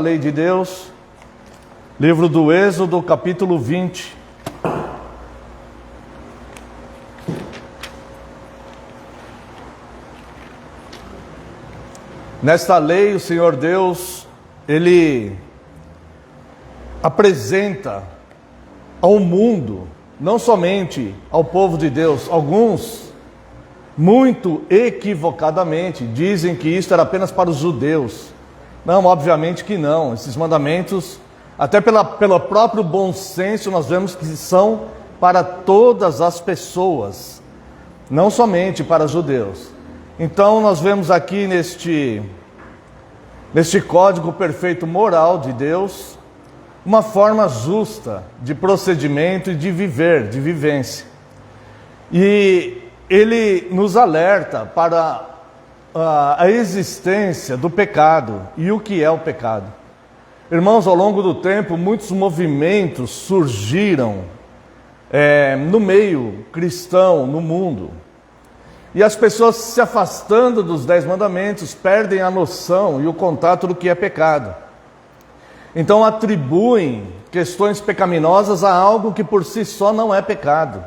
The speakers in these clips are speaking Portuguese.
A lei de Deus, livro do Êxodo, capítulo 20. Nesta lei, o Senhor Deus, Ele apresenta ao mundo, não somente ao povo de Deus, alguns, muito equivocadamente, dizem que isto era apenas para os judeus. Não, obviamente que não. Esses mandamentos, até pelo próprio bom senso, nós vemos que são para todas as pessoas, não somente para os judeus. Então nós vemos aqui neste código perfeito moral de Deus, uma forma justa de procedimento e de viver, de vivência. E Ele nos alerta para a existência do pecado e o que é o pecado. Irmãos, ao longo do tempo, muitos movimentos surgiram no meio cristão, no mundo. E as pessoas, se afastando dos 10 mandamentos, perdem a noção e o contato do que é pecado. Então atribuem questões pecaminosas a algo que por si só não é pecado.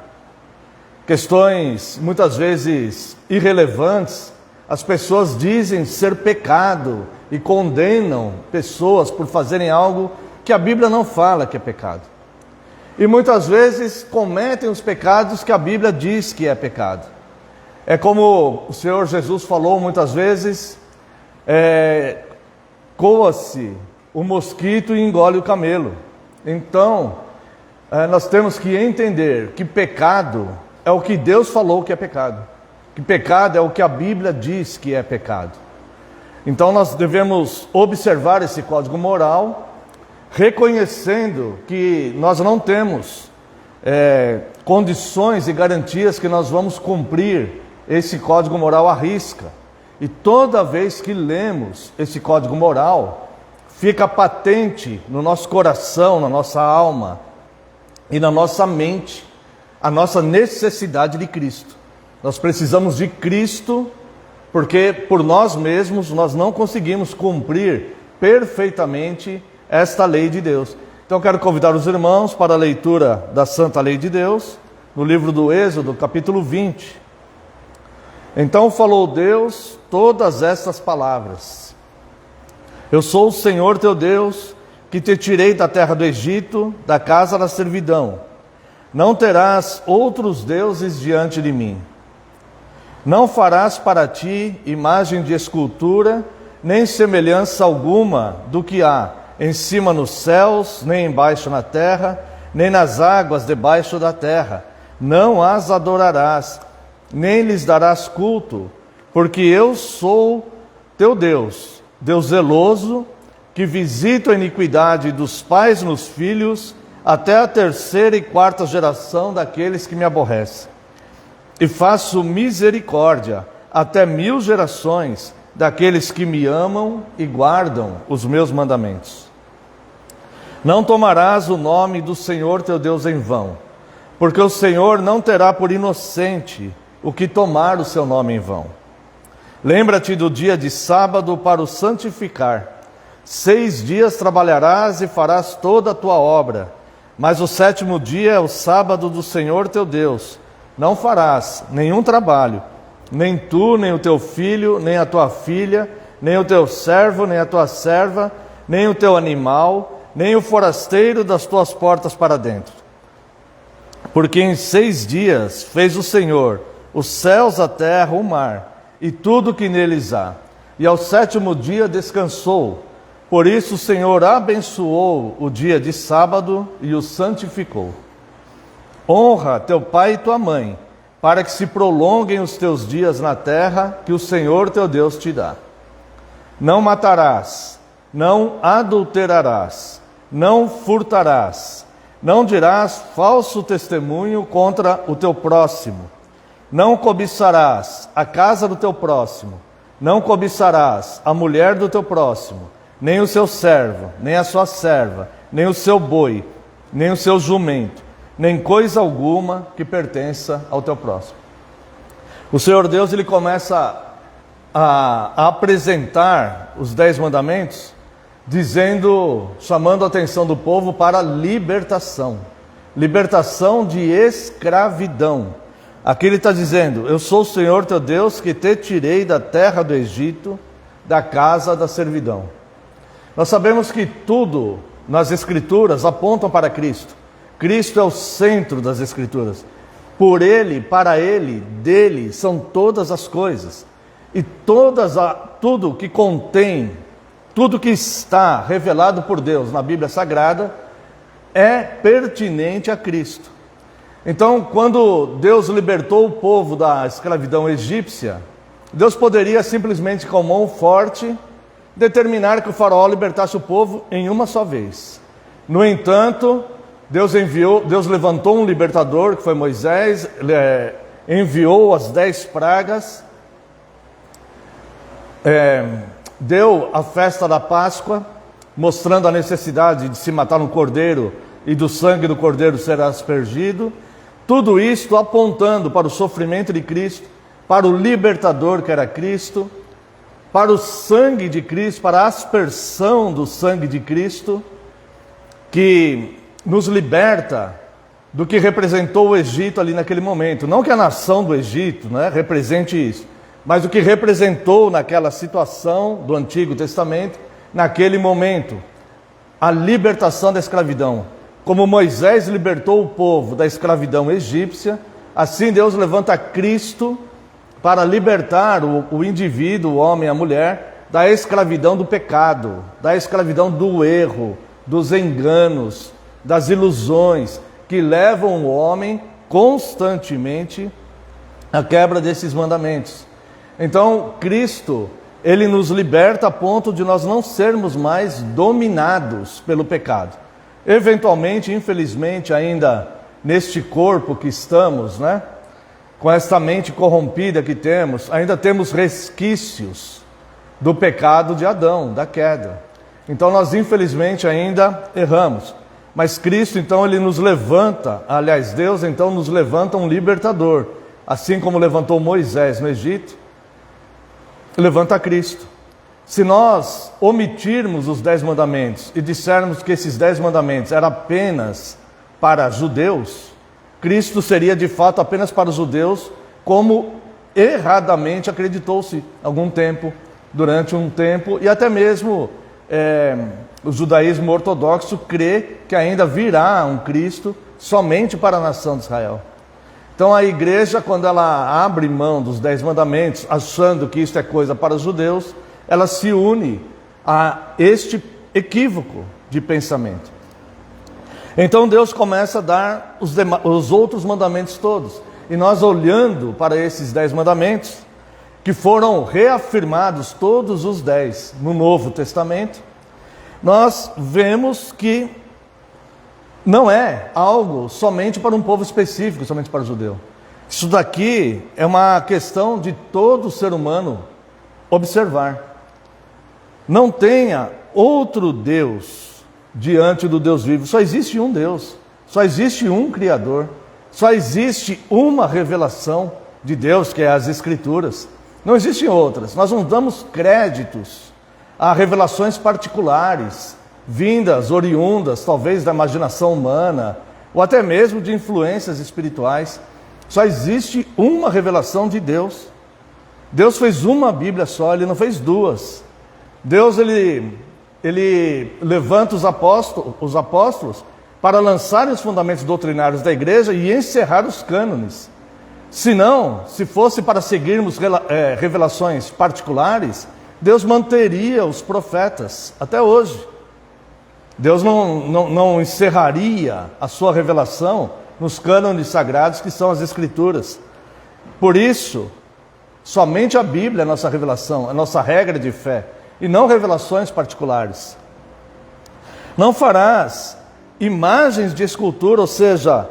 Questões muitas vezes irrelevantes, as pessoas dizem ser pecado e condenam pessoas por fazerem algo que a Bíblia não fala que é pecado. E muitas vezes cometem os pecados que a Bíblia diz que é pecado. É como o Senhor Jesus falou muitas vezes, coa-se o mosquito e engole o camelo. Então, nós temos que entender que pecado é o que Deus falou que é pecado. Que pecado é o que a Bíblia diz que é pecado. Então nós devemos observar esse código moral, reconhecendo que nós não temos condições e garantias que nós vamos cumprir esse código moral à risca. E toda vez que lemos esse código moral, fica patente no nosso coração, na nossa alma e na nossa mente a nossa necessidade de Cristo. Nós precisamos de Cristo, porque por nós mesmos nós não conseguimos cumprir perfeitamente esta lei de Deus. Então eu quero convidar os irmãos para a leitura da Santa Lei de Deus, no livro do Êxodo, capítulo 20. Então falou Deus todas estas palavras: Eu sou o Senhor teu Deus, que te tirei da terra do Egito, da casa da servidão. Não terás outros deuses diante de mim. Não farás para ti imagem de escultura, nem semelhança alguma do que há em cima nos céus, nem embaixo na terra, nem nas águas debaixo da terra. Não as adorarás, nem lhes darás culto, porque eu sou teu Deus, Deus zeloso, que visita a iniquidade dos pais nos filhos, até a 3ª e 4ª geração daqueles que me aborrecem. E faço misericórdia até 1000 gerações daqueles que me amam e guardam os meus mandamentos. Não tomarás o nome do Senhor teu Deus em vão, porque o Senhor não terá por inocente o que tomar o seu nome em vão. Lembra-te do dia de sábado para o santificar. 6 dias trabalharás e farás toda a tua obra, mas o 7º dia é o sábado do Senhor teu Deus. Não farás nenhum trabalho, nem tu, nem o teu filho, nem a tua filha, nem o teu servo, nem a tua serva, nem o teu animal, nem o forasteiro das tuas portas para dentro. Porque em 6 dias fez o Senhor os céus, a terra, o mar, e tudo que neles há. E ao 7º dia descansou. Por isso o Senhor abençoou o dia de sábado e o santificou. Honra teu pai e tua mãe, para que se prolonguem os teus dias na terra que o Senhor teu Deus te dá. Não matarás, não adulterarás, não furtarás, não dirás falso testemunho contra o teu próximo, não cobiçarás a casa do teu próximo, não cobiçarás a mulher do teu próximo, nem o seu servo, nem a sua serva, nem o seu boi, nem o seu jumento, nem coisa alguma que pertença ao teu próximo. O Senhor Deus, ele começa a apresentar os 10 mandamentos dizendo, chamando a atenção do povo para a libertação. Libertação de escravidão. Aqui ele está dizendo: eu sou o Senhor teu Deus que te tirei da terra do Egito, da casa da servidão. Nós sabemos que tudo nas Escrituras apontam para Cristo. Cristo é o centro das Escrituras. Por Ele, para Ele, dele são todas as coisas. E tudo que contém, tudo que está revelado por Deus na Bíblia Sagrada é pertinente a Cristo. Então, quando Deus libertou o povo da escravidão egípcia, Deus poderia simplesmente, com mão forte, determinar que o faraó libertasse o povo em uma só vez. No entanto, Deus levantou um libertador, que foi Moisés, enviou as 10 pragas, deu a festa da Páscoa, mostrando a necessidade de se matar um cordeiro e do sangue do cordeiro ser aspergido. Tudo isto apontando para o sofrimento de Cristo, para o libertador que era Cristo, para o sangue de Cristo, para a aspersão do sangue de Cristo, que nos liberta do que representou o Egito ali naquele momento. Não que a nação do Egito, represente isso, mas o que representou naquela situação do Antigo Testamento, naquele momento, a libertação da escravidão. Como Moisés libertou o povo da escravidão egípcia, assim Deus levanta Cristo para libertar o indivíduo, o homem, a mulher, da escravidão do pecado, da escravidão do erro, dos enganos, das ilusões que levam o homem constantemente à quebra desses mandamentos. Então, Cristo, Ele nos liberta a ponto de nós não sermos mais dominados pelo pecado. Eventualmente, infelizmente, ainda neste corpo que estamos, com esta mente corrompida que temos, ainda temos resquícios do pecado de Adão, da queda. Então nós infelizmente ainda erramos. Mas Cristo então Ele nos levanta, Deus então nos levanta um libertador. Assim como levantou Moisés no Egito, levanta Cristo. Se nós omitirmos os 10 mandamentos e dissermos que esses 10 mandamentos eram apenas para judeus, Cristo seria de fato apenas para os judeus, como erradamente acreditou-se durante um tempo, e até mesmo o judaísmo ortodoxo crê que ainda virá um Cristo somente para a nação de Israel. Então a igreja, quando ela abre mão dos 10 mandamentos, achando que isto é coisa para os judeus, ela se une a este equívoco de pensamento. Então Deus começa a dar os outros mandamentos todos. E nós, olhando para esses 10 mandamentos, que foram reafirmados todos os 10 no Novo Testamento, nós vemos que não é algo somente para um povo específico, somente para o judeu. Isso daqui é uma questão de todo ser humano observar. Não tenha outro Deus diante do Deus vivo. Só existe um Deus, só existe um Criador, só existe uma revelação de Deus, que é as Escrituras. Não existem outras. Nós não damos créditos a revelações particulares, vindas, oriundas, talvez da imaginação humana, ou até mesmo de influências espirituais. Só existe uma revelação de Deus. Deus fez uma Bíblia só, Ele não fez duas. Deus, ele levanta os apóstolos para lançarem os fundamentos doutrinários da igreja e encerrar os cânones. Se fosse para seguirmos revelações particulares, Deus manteria os profetas até hoje. Deus não encerraria a sua revelação nos cânones sagrados que são as Escrituras. Por isso, somente a Bíblia é a nossa revelação, a nossa regra de fé, e não revelações particulares. Não farás imagens de escultura, ou seja,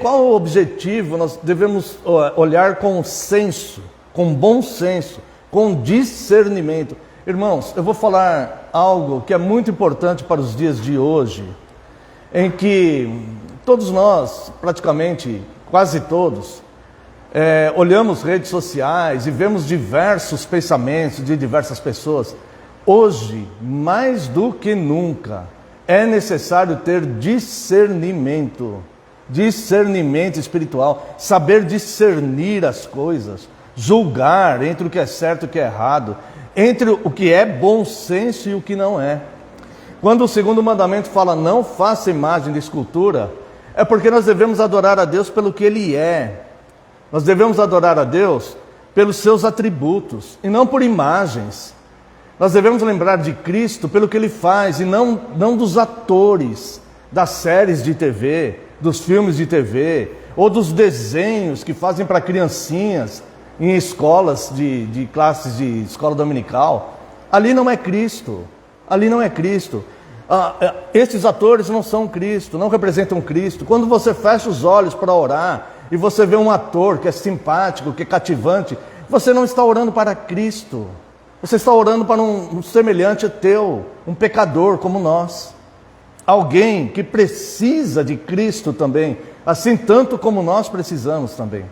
qual o objetivo? Nós devemos olhar com senso, com bom senso, com discernimento. Irmãos, eu vou falar algo que é muito importante para os dias de hoje, em que todos nós, praticamente quase todos, olhamos redes sociais e vemos diversos pensamentos de diversas pessoas. Hoje, mais do que nunca, é necessário ter discernimento espiritual, saber discernir as coisas, julgar entre o que é certo e o que é errado, entre o que é bom senso e o que não é. Quando o segundo mandamento fala não faça imagem de escultura, é porque nós devemos adorar a Deus pelo que Ele é. Nós devemos adorar a Deus pelos seus atributos e não por imagens. Nós devemos lembrar de Cristo pelo que Ele faz e não dos atores das séries de TV, dos filmes de TV ou dos desenhos que fazem para criancinhas em escolas de classes de escola dominical. Ali não é Cristo. Ali não é Cristo. Esses atores não são Cristo, não representam Cristo. Quando você fecha os olhos para orar e você vê um ator que é simpático, que é cativante, você não está orando para Cristo. Você está orando para um semelhante teu, um pecador como nós. Alguém que precisa de Cristo também, assim tanto como nós precisamos também.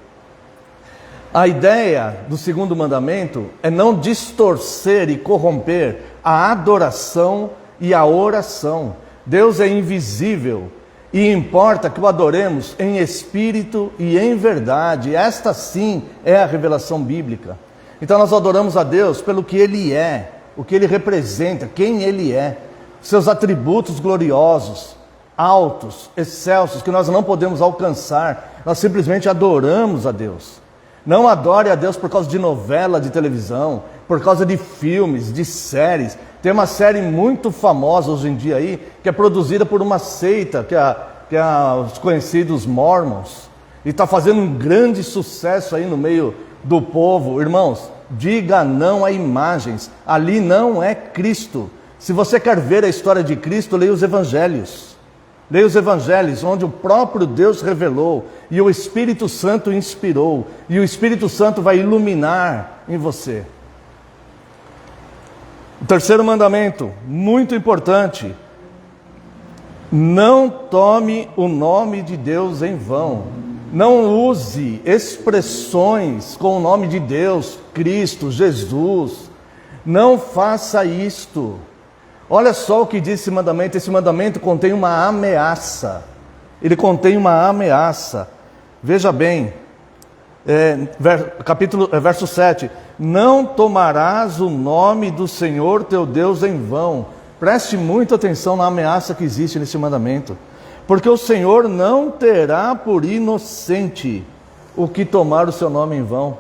A ideia do segundo mandamento é não distorcer e corromper a adoração e a oração. Deus é invisível e importa que o adoremos em espírito e em verdade. Esta sim é a revelação bíblica. Então nós adoramos a Deus pelo que Ele é, o que Ele representa, quem Ele é, seus atributos gloriosos, altos, excelsos, que nós não podemos alcançar. Nós simplesmente adoramos a Deus. Não adore a Deus por causa de novela de televisão, por causa de filmes, de séries. Tem uma série muito famosa hoje em dia aí, que é produzida por uma seita, que é os conhecidos Mormons, e está fazendo um grande sucesso aí no meio do povo. Irmãos, diga não a imagens. Ali não é Cristo. Se você quer ver a história de Cristo, leia os Evangelhos. Leia os Evangelhos, onde o próprio Deus revelou e o Espírito Santo inspirou, e o Espírito Santo vai iluminar em você. O terceiro mandamento, muito importante: não tome o nome de Deus em vão. Não use expressões com o nome de Deus, Cristo, Jesus. Não faça isto. Olha só o que diz esse mandamento. Esse mandamento contém uma ameaça. Ele contém uma ameaça. Veja bem, verso 7. Não tomarás o nome do Senhor teu Deus em vão. Preste muita atenção na ameaça que existe nesse mandamento. Porque o Senhor não terá por inocente o que tomar o seu nome em vão.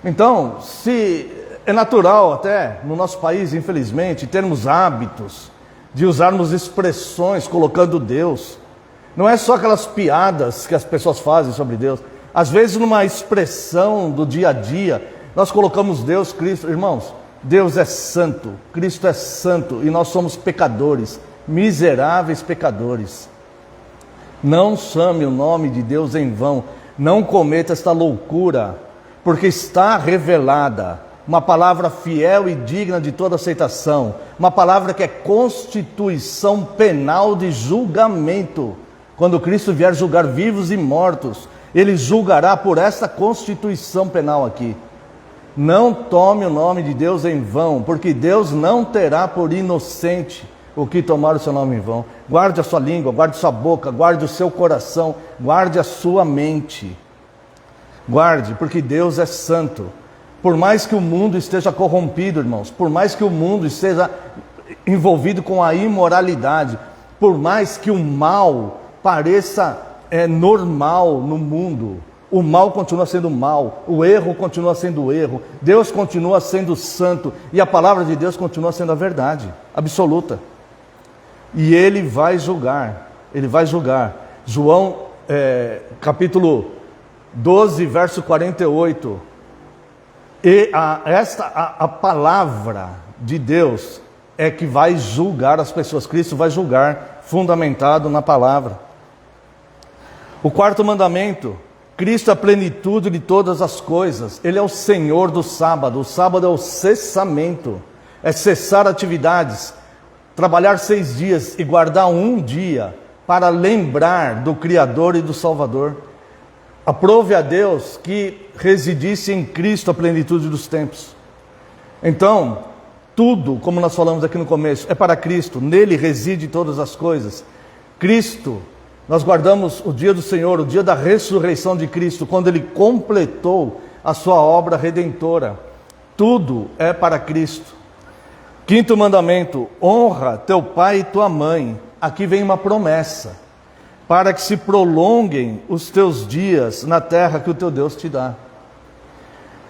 Então, se é natural até no nosso país, infelizmente, termos hábitos de usarmos expressões colocando Deus. Não é só aquelas piadas que as pessoas fazem sobre Deus. Às vezes numa expressão do dia a dia, nós colocamos Deus, Cristo. Irmãos, Deus é santo, Cristo é santo e nós somos pecadores, miseráveis pecadores. Não chame o nome de Deus em vão. Não cometa esta loucura, porque está revelada uma palavra fiel e digna de toda aceitação, uma palavra que é constituição penal de julgamento. Quando Cristo vier julgar vivos e mortos, Ele julgará por essa constituição penal aqui. Não tome o nome de Deus em vão, porque Deus não terá por inocente o que tomar o seu nome em vão. Guarde a sua língua, guarde sua boca, guarde o seu coração, guarde a sua mente. Guarde, porque Deus é santo. Por mais que o mundo esteja corrompido, irmãos, por mais que o mundo esteja envolvido com a imoralidade, por mais que o mal pareça normal no mundo, o mal continua sendo mal, o erro continua sendo erro, Deus continua sendo santo e a palavra de Deus continua sendo a verdade absoluta. E Ele vai julgar, Ele vai julgar. João, capítulo 12, verso 48. E a palavra de Deus é que vai julgar as pessoas. Cristo vai julgar, fundamentado na palavra. O quarto mandamento: Cristo é a plenitude de todas as coisas. Ele é o Senhor do sábado. O sábado é o cessamento, é cessar atividades, trabalhar 6 dias e guardar um dia para lembrar do Criador e do Salvador. Aprove a Deus que residisse em Cristo a plenitude dos tempos. Então, tudo, como nós falamos aqui no começo, é para Cristo, nele reside todas as coisas. Cristo, nós guardamos o dia do Senhor, o dia da ressurreição de Cristo, quando Ele completou a sua obra redentora. Tudo é para Cristo. Quinto mandamento, honra teu pai e tua mãe. Aqui vem uma promessa, para que se prolonguem os teus dias na terra que o teu Deus te dá.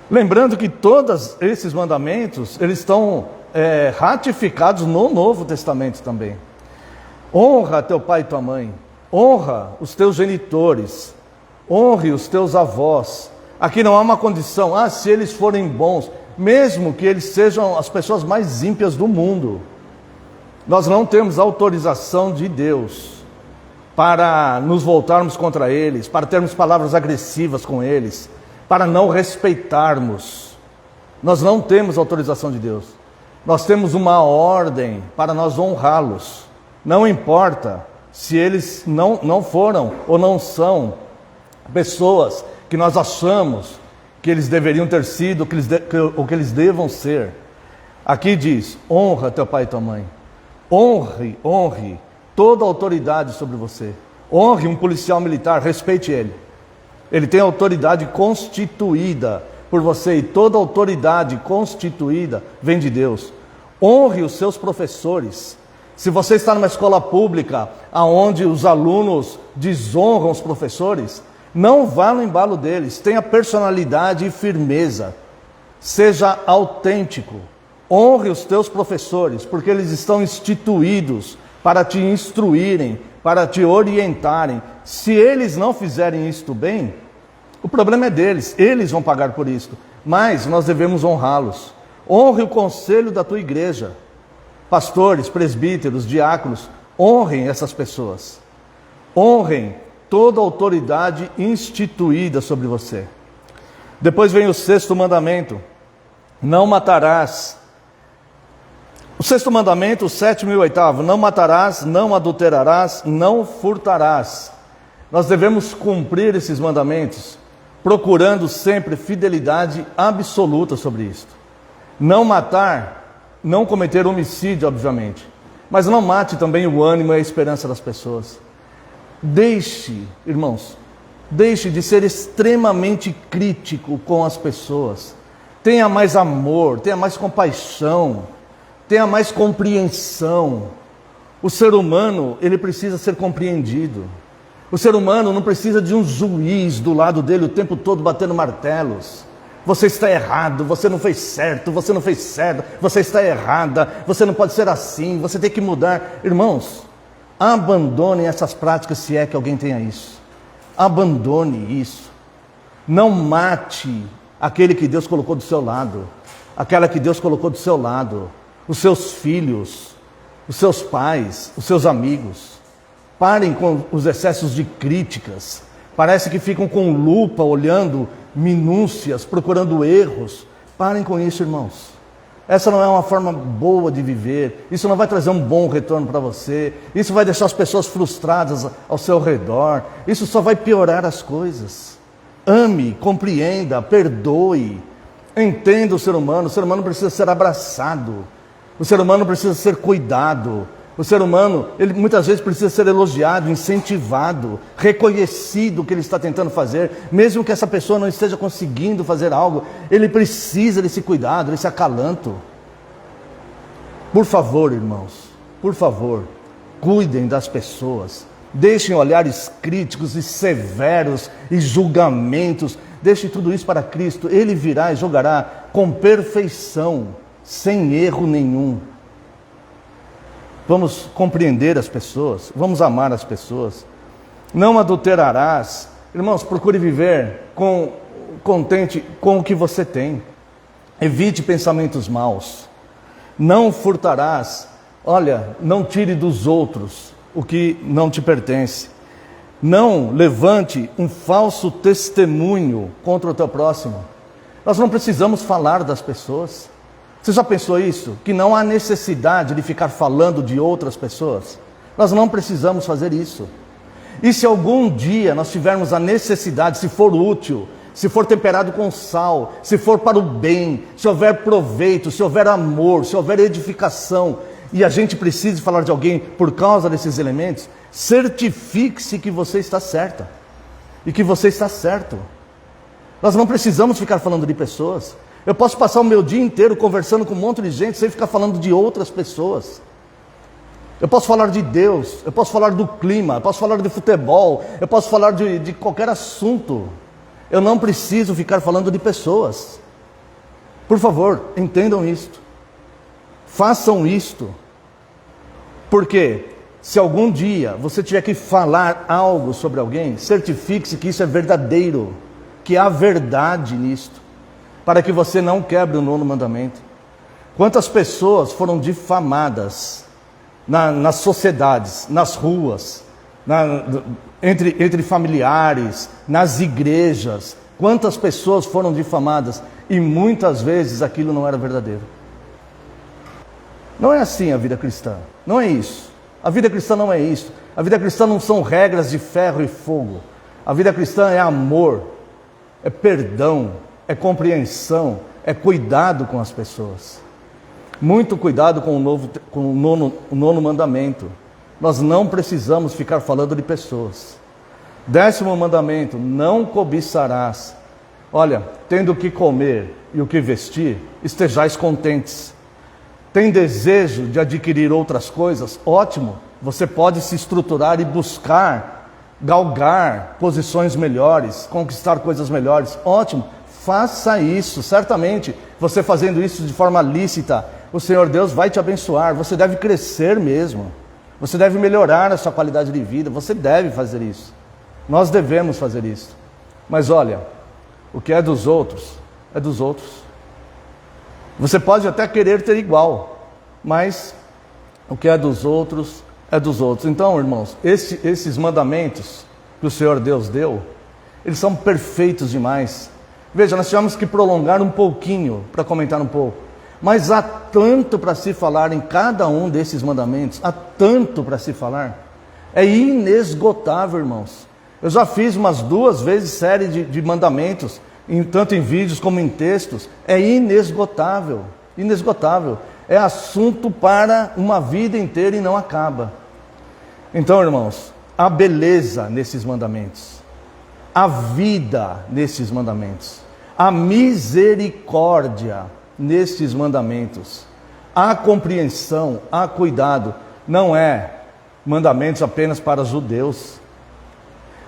Lembrando que todos esses mandamentos, eles estão ratificados no Novo Testamento também. Honra teu pai e tua mãe, honra os teus genitores, honre os teus avós. Aqui não há uma condição, se eles forem bons, mesmo que eles sejam as pessoas mais ímpias do mundo, nós não temos autorização de Deus para nos voltarmos contra eles, para termos palavras agressivas com eles, para não respeitarmos. Nós não temos autorização de Deus. Nós temos uma ordem para nós honrá-los. Não importa se eles não foram ou não são pessoas que nós achamos que eles deveriam ter sido, ou que eles devam ser. Aqui diz, honra teu pai e tua mãe. Honre toda a autoridade sobre você. Honre um policial militar, respeite ele. Ele tem autoridade constituída por você, e toda autoridade constituída vem de Deus. Honre os seus professores. Se você está numa escola pública, onde os alunos desonram os professores, não vá no embalo deles, tenha personalidade e firmeza. Seja autêntico. Honre os teus professores, porque eles estão instituídos para te instruírem, para te orientarem. Se eles não fizerem isto bem, o problema é deles, eles vão pagar por isto. Mas nós devemos honrá-los. Honre o conselho da tua igreja. Pastores, presbíteros, diáconos, honrem essas pessoas. Honrem toda a autoridade instituída sobre você. Depois vem o sexto mandamento: não matarás. O sexto mandamento, o sétimo e o oitavo: não matarás, não adulterarás, não furtarás. Nós devemos cumprir esses mandamentos, procurando sempre fidelidade absoluta sobre isto. Não matar, não cometer homicídio, obviamente, mas não mate também o ânimo e a esperança das pessoas. Deixe, irmãos, deixe de ser extremamente crítico com as pessoas. Tenha mais amor, tenha mais compaixão, tenha mais compreensão. O ser humano, ele precisa ser compreendido. O ser humano não precisa de um juiz do lado dele o tempo todo batendo martelos. Você está errado, você não fez certo, você não fez certo, você está errada, você não pode ser assim, você tem que mudar. Irmãos, abandonem essas práticas, se é que alguém tenha isso. Abandone isso. Não mate aquele que Deus colocou do seu lado, aquela que Deus colocou do seu lado, os seus filhos, os seus pais, os seus amigos. Parem com os excessos de críticas. Parece que ficam com lupa, olhando minúcias, procurando erros. Parem com isso, irmãos. Essa não é uma forma boa de viver. Isso não vai trazer um bom retorno para você. Isso vai deixar as pessoas frustradas ao seu redor. Isso só vai piorar as coisas. Ame, compreenda, perdoe. Entenda o ser humano. O ser humano precisa ser abraçado. O ser humano precisa ser cuidado. O ser humano, ele muitas vezes precisa ser elogiado, incentivado, reconhecido o que ele está tentando fazer. Mesmo que essa pessoa não esteja conseguindo fazer algo, ele precisa desse cuidado, desse acalanto. Por favor, irmãos, por favor, cuidem das pessoas. Deixem olhares críticos e severos e julgamentos. Deixem tudo isso para Cristo. Ele virá e julgará com perfeição, sem erro nenhum. Vamos compreender as pessoas, vamos amar as pessoas. Não adulterarás. Irmãos, procure viver contente com o que você tem. Evite pensamentos maus. Não furtarás. Olha, não tire dos outros o que não te pertence. Não levante um falso testemunho contra o teu próximo. Nós não precisamos falar das pessoas. Você já pensou isso? Que não há necessidade de ficar falando de outras pessoas? Nós não precisamos fazer isso. E se algum dia nós tivermos a necessidade, se for útil, se for temperado com sal, se for para o bem, se houver proveito, se houver amor, se houver edificação, e a gente precisa falar de alguém por causa desses elementos, certifique-se que você está certa e que você está certo. Nós não precisamos ficar falando de pessoas. Eu posso passar o meu dia inteiro conversando com um monte de gente sem ficar falando de outras pessoas. Eu posso falar de Deus, eu posso falar do clima, eu posso falar de futebol, eu posso falar de qualquer assunto. Eu não preciso ficar falando de pessoas. Por favor, entendam isto. Façam isto. Porque se algum dia você tiver que falar algo sobre alguém, certifique-se que isso é verdadeiro, que há verdade nisto, para que você não quebre o 9º mandamento. Quantas pessoas foram difamadas nas sociedades, nas ruas, entre familiares, nas igrejas? Quantas pessoas foram difamadas e muitas vezes aquilo não era verdadeiro? Não é assim a vida cristã, não é isso. A vida cristã não é isso. A vida cristã não são regras de ferro e fogo. A vida cristã é amor, é perdão, é compreensão, é cuidado com as pessoas. Muito cuidado com o 9º mandamento. Nós não precisamos ficar falando de pessoas. 10º mandamento, não cobiçarás. Olha, tendo o que comer e o que vestir, estejais contentes. Tem desejo de adquirir outras coisas? Ótimo, você pode se estruturar e buscar, galgar posições melhores, conquistar coisas melhores. Ótimo, faça isso. Certamente, você fazendo isso de forma lícita, o Senhor Deus vai te abençoar. Você deve crescer mesmo. Você deve melhorar a sua qualidade de vida. Você deve fazer isso. Nós devemos fazer isso. Mas olha, o que é dos outros, é dos outros. Você pode até querer ter igual, mas o que é dos outros, é dos outros. Então, irmãos, esses mandamentos que o Senhor Deus deu, eles são perfeitos demais. Veja, nós tivemos que prolongar um pouquinho para comentar um pouco. Mas há tanto para se falar em cada um desses mandamentos, há tanto para se falar. É inesgotável, irmãos. Eu já fiz umas 2 vezes série de mandamentos, tanto em vídeos como em textos. É inesgotável, inesgotável. É assunto para uma vida inteira e não acaba. Então, irmãos, a beleza nesses mandamentos, a vida nesses mandamentos, a misericórdia nestes mandamentos, a compreensão, a cuidado, não é mandamentos apenas para judeus,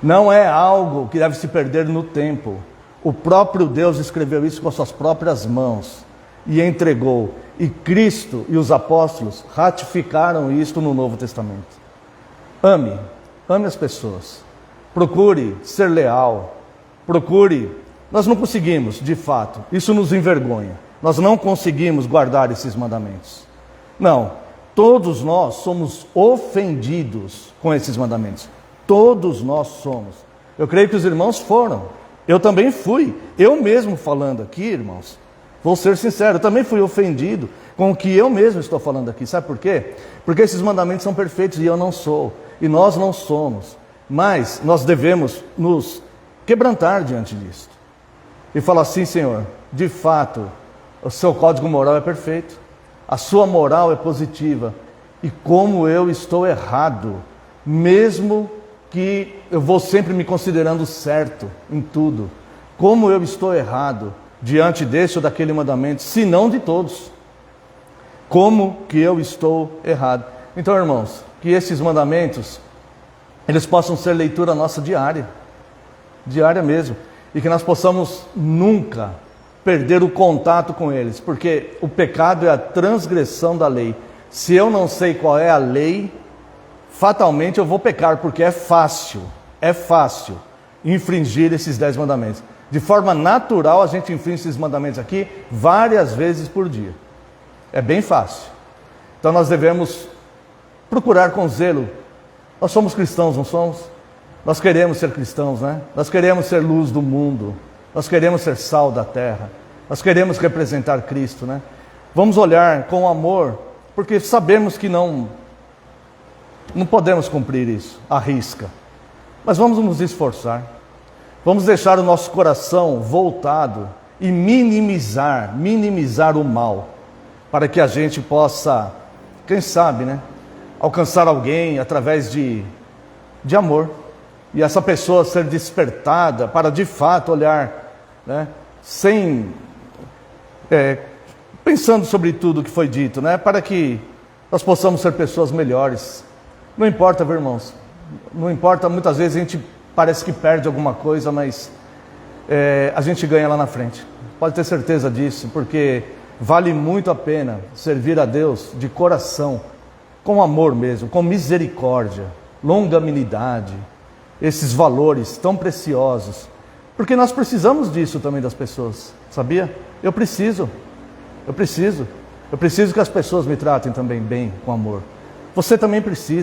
não é algo que deve se perder no tempo. O próprio Deus escreveu isso com as suas próprias mãos e entregou, e Cristo e os apóstolos ratificaram isto no Novo Testamento. Ame as pessoas, procure ser leal, nós não conseguimos, de fato, isso nos envergonha. Nós não conseguimos guardar esses mandamentos. Não, todos nós somos ofendidos com esses mandamentos. Todos nós somos. Eu creio que os irmãos foram. Eu também fui. Eu mesmo falando aqui, irmãos, vou ser sincero, eu também fui ofendido com o que eu mesmo estou falando aqui. Sabe por quê? Porque esses mandamentos são perfeitos e eu não sou. E nós não somos. Mas nós devemos nos quebrantar diante disso. E falar assim, Senhor, de fato, o seu código moral é perfeito, a sua moral é positiva, e como eu estou errado, mesmo que eu vou sempre me considerando certo em tudo, como eu estou errado diante desse ou daquele mandamento, se não de todos, como que eu estou errado. Então, irmãos, que esses mandamentos, eles possam ser leitura nossa diária mesmo, e que nós possamos nunca perder o contato com eles, porque o pecado é a transgressão da lei. Se eu não sei qual é a lei, fatalmente eu vou pecar, porque é fácil infringir esses 10 mandamentos. De forma natural a gente infringe esses mandamentos aqui várias vezes por dia. É bem fácil. Então nós devemos procurar com zelo. Nós somos cristãos, não somos? Nós queremos ser cristãos, né? Nós queremos ser luz do mundo. Nós queremos ser sal da terra. Nós queremos representar Cristo, né? Vamos olhar com amor, porque sabemos que não podemos cumprir isso à risca. Mas vamos nos esforçar. Vamos deixar o nosso coração voltado e minimizar o mal, para que a gente possa, quem sabe, né, alcançar alguém através de amor. E essa pessoa ser despertada para de fato olhar, né, pensando sobre tudo que foi dito, né, para que nós possamos ser pessoas melhores. Não importa, viu, irmãos? Não importa, muitas vezes a gente parece que perde alguma coisa, mas a gente ganha lá na frente. Pode ter certeza disso, porque vale muito a pena servir a Deus de coração, com amor mesmo, com misericórdia, longanimidade, esses valores tão preciosos. Porque nós precisamos disso também das pessoas, sabia? Eu preciso que as pessoas me tratem também bem, com amor. Você também precisa.